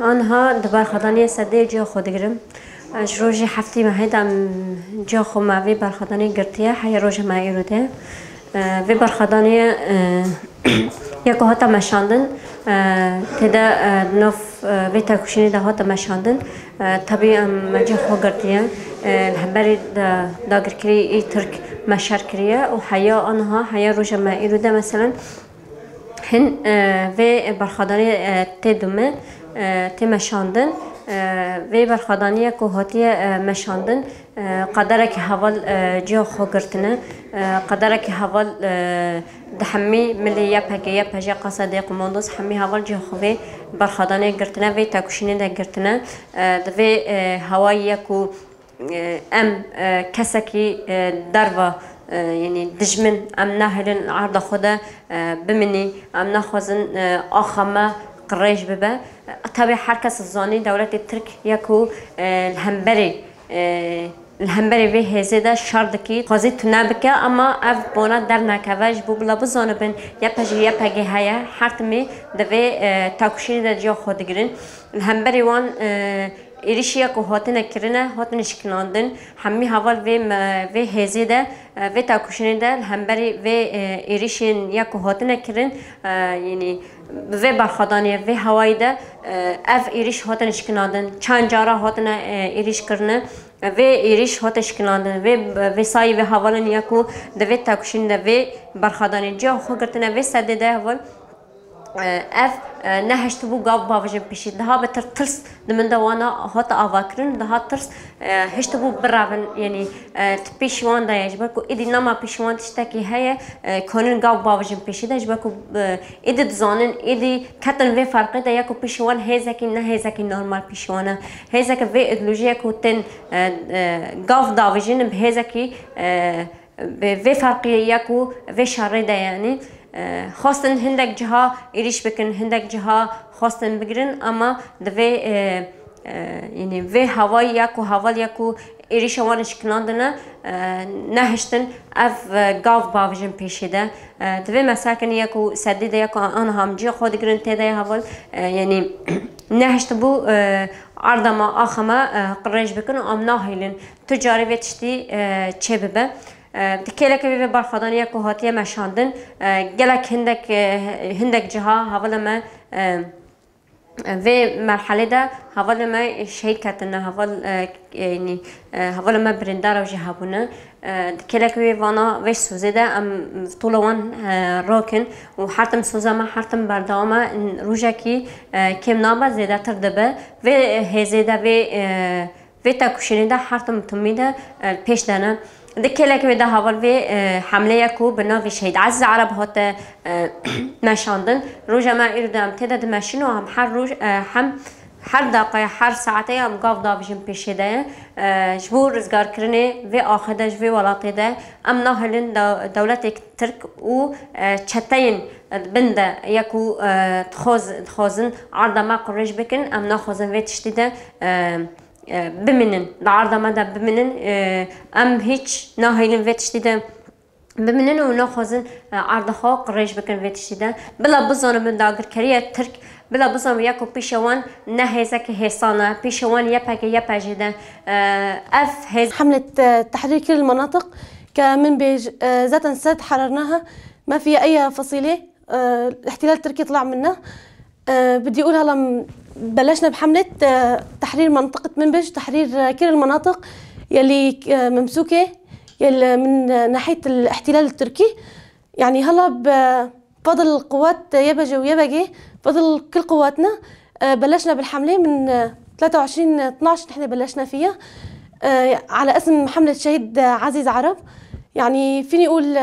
آنها دبار خدانی سده جا خود گرم. روزی هفته ماهیدم جا خو معوی برخدانی گرتیه حیا روز معی رو ده. وی برخدانی یک هات مشاندن تدا نف وی تکوشینی ده هات مشاندن طبیعی مجی خو گرتیه الحبری داگر کری ای ترک مشار کریه و حیا آنها حیا روز معی رو ده مثلا هن وی برخدانی تدومه تمشاندن وی برخدانی که هاتی مشاندن قدره که حوال جا خو گرتنه قدره که حوال دحمی ملی یا پجی قصد قماندوس حمی حوال جا خوی برخدانی گرتنه وی تکوشینی ده گرتنه وی هوایی کو ام کسکی دروا يعني دجمن ام ناهلن عرض خدا بمني ام ناخذن اخما قريش ببا طبعا حركة الزاني دولة الترك يكو الهمبري في هزيدا شاردكي قازي تنابكا اما اف بونا در نكواج بو بلا بزانو بن يا بجي هيا حرتمي دفي تاكوشيني دا جا خود گرن الهمبري وان ایریشیا که هاتن کرنه هاتن شکناندن همی حوال و هزیده و تاکوشنده همبری و ایریشین یا که هاتن کرن یعنی و برخدانی و هوایی ده اف ایریش هاتن شکناندن چند جارا هاتن ایریش کرنه و ایریش هات شکناندن و سای و حوالن یا که دوی تاکوشنده و برخدانی جا خو گرتنه و سده ده حوال اف نهشت بو قاب باوجن بيشي ده بتر ترس من دوانا هات آواكرن ده ترس هشت بو برابن يعني تبيشوان ده يجبركو إدي نما بيشوان تشتكي هي كونن قاب باوجن بيشي ده يجبركو إدي تزانن إدي كتن في فرق ده يكو بيشوان هيزكي نه هيزكي نورمال بيشوانا هيزكي في إيديولوجيا كو تن قاب داوجن بهيزكي في فرقية يكو في شر ده يعني خواستن هندک جها ایریش بکن هندک جها خواستن بگیرن اما دوی یعنی وی هوای یکو حوال یکو ایریش وانش کناندنه نهشتن اف گاف باوجن پیشیده دوی مساکن یکو سدیده یکو آن همجی خود گرن تیده حوال یعنی نهشت بو عردما آخما قرش بکن ام ناهیلن تجاری ویتشتی چه ببه دکیلک وی برخدانی که هاتیه مشاندن گلک هندک جها حوالا ما و مرحله ده حوالا ما شهید کتنه یعنی حوالا ما برندار و جهابونه دکیلک وی وانا وی سوزه ده ام طول وان راکن و حرتم سوزه ما حرتم بردامه روزه کی کم نابه زیده تر دبه و هزه ده و تاکوشینی ده حرتم تمیده پیش دانه دکیلک وی ده حوال وی حمله یکو بناوی شهید عزیز عرب هات مشاندن روزه ما ایردم تداد ماشین و هم هر روز هم هر دقیقه هر ساعته هم گاف داویجن پیشیده جبور رزگار کرنه و آخده جوی ولاتی ده ام ناهلن دولت ترک و چتین بنده یکو تخوزن عرض ما قرش بکن ام ناخوزن وی تشتیده بمنن العرض ماذا بمنن ام هيج ناهيلن فيتشتيدا بمنن وناخذن عرض خاق ريش بكن فيتشتيدا بلا بزن من داغر كريه ترك بلا بزن ياكو بيشوان نهيزك هيسانا بيشوان يباجدا اف هيز حمله تحرير كل المناطق كمن بيج ذات سد حررناها ما في اي فصيله الاحتلال التركي طلع منه بدي اقول هلا بلشنا بحملة تحرير منطقة منبج تحرير كل المناطق يلي ممسوكة يلي من ناحية الاحتلال التركي يعني هلا بفضل القوات يبجي ويبجي بفضل كل قواتنا بلشنا بالحملة من 23/12 نحن بلشنا فيها على اسم حملة شهيد عزيز عرب. يعني فيني اقول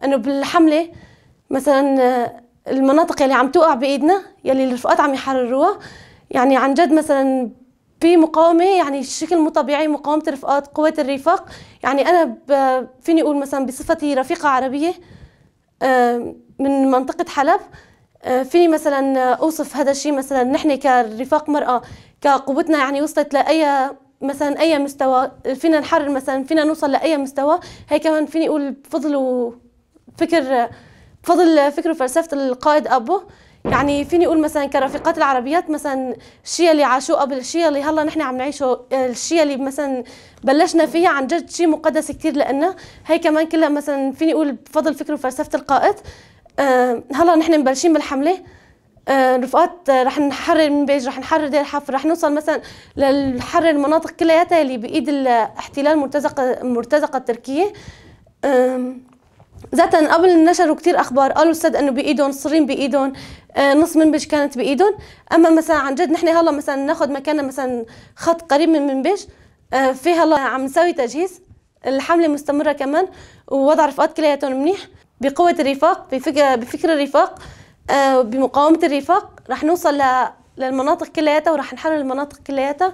انه بالحملة مثلا المناطق يلي عم توقع بايدنا يلي الرفقات عم يحرروها يعني عن جد مثلا في مقاومة يعني الشكل مو طبيعي مقاومة رفقات قوات الرفاق. يعني أنا فيني أقول مثلا بصفتي رفيقة عربية من منطقة حلب فيني مثلا أوصف هذا الشيء مثلا نحن كرفاق مرأة كقوتنا يعني وصلت لأي مثلا أي مستوى فينا نحرر مثلا فينا نوصل لأي مستوى. هي كمان فيني أقول بفضل فكر وفلسفة القائد أبو يعني فيني اقول مثلا كرفيقات العربيات، مثلا الشيء اللي عاشوه قبل، الشيء اللي هلا نحن عم نعيشه، الشيء اللي مثلا بلشنا فيه عن جد شيء مقدس كثير لنا. هي كمان كلها مثلا فيني اقول بفضل فكر وفلسفه القائد. هلا نحن مبلشين بالحمله، رفقات رح نحرر من بيج، رح نحرر دير حفر، رح نوصل مثلا لنحرر المناطق كلياتها اللي بايد الاحتلال المرتزقه التركيه. ذاتا قبل نشروا كتير اخبار قالوا السد انه بايدهم، صرين بايدهم، نص منبج كانت بايدهم. اما مثلا عن جد نحن هلا مثلا ناخذ مكاننا مثلا خط قريب من منبج، في هلا عم نسوي تجهيز، الحمله مستمره كمان، ووضع رفقات كلياتهم منيح بقوه الرفاق، بفكر الرفاق، بمقاومه الرفاق، رح نوصل للمناطق كلياتها ورح نحرر المناطق كلياتها.